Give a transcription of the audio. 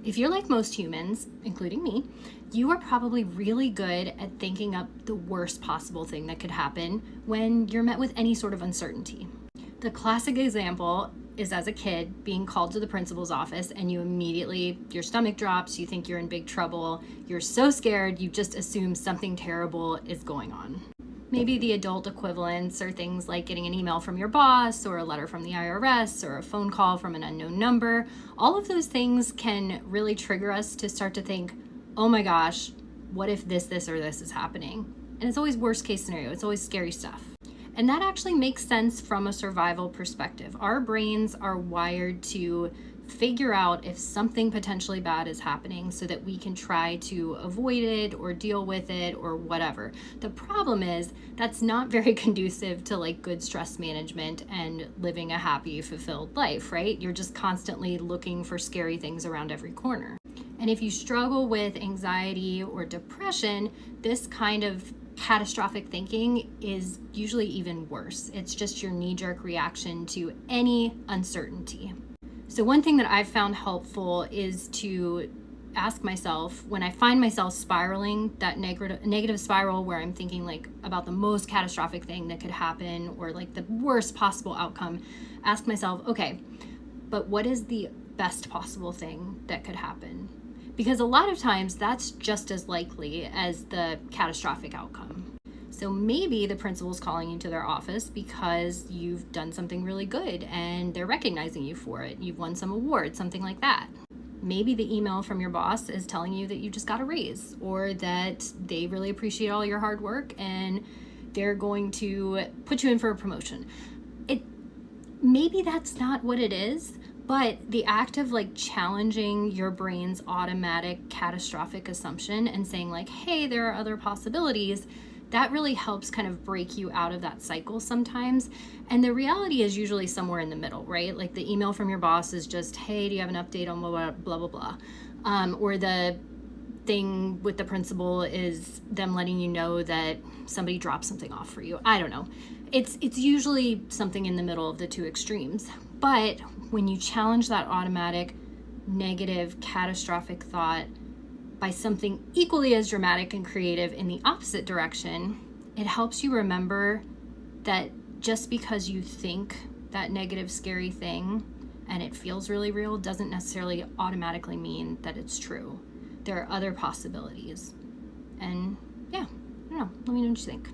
If you're like most humans, including me, you are probably really good at thinking up the worst possible thing that could happen when you're met with any sort of uncertainty. The classic example is as a kid being called to the principal's office and you immediately, your stomach drops, you think you're in big trouble, you're so scared, you just assume something terrible is going on. Maybe the adult equivalents are things like getting an email from your boss or a letter from the IRS or a phone call from an unknown number. All of those things can really trigger us to start to think, oh my gosh, what if this, or this is happening? And it's always worst case scenario. It's always scary stuff. And that actually makes sense from a survival perspective. Our brains are wired to figure out if something potentially bad is happening so that we can try to avoid it or deal with it or whatever. The problem is that's not very conducive to like good stress management and living a happy, fulfilled life, right? You're just constantly looking for scary things around every corner. And if you struggle with anxiety or depression, this kind of catastrophic thinking is usually even worse. It's just your knee-jerk reaction to any uncertainty. So one thing that I've found helpful is to ask myself, when I find myself spiraling, that negative spiral where I'm thinking like about the most catastrophic thing that could happen or like the worst possible outcome, ask myself, okay, but what is the best possible thing that could happen? Because a lot of times that's just as likely as the catastrophic outcome. So maybe the principal's calling you to their office because you've done something really good and they're recognizing you for it. You've won some award, something like that. Maybe the email from your boss is telling you that you just got a raise or that they really appreciate all your hard work and they're going to put you in for a promotion. Maybe that's not what it is, but the act of like challenging your brain's automatic catastrophic assumption and saying like, hey, there are other possibilities, that really helps kind of break you out of that cycle sometimes. And the reality is usually somewhere in the middle, right? Like the email from your boss is just, hey, do you have an update on blah, blah, blah, blah. Or the thing with the principal is them letting you know that somebody dropped something off for you. I don't know. It's usually something in the middle of the two extremes. But when you challenge that automatic negative catastrophic thought by something equally as dramatic and creative in the opposite direction, it helps you remember that just because you think that negative, scary thing and it feels really real doesn't necessarily automatically mean that it's true. There are other possibilities. And yeah, I don't know. Let me know what you think.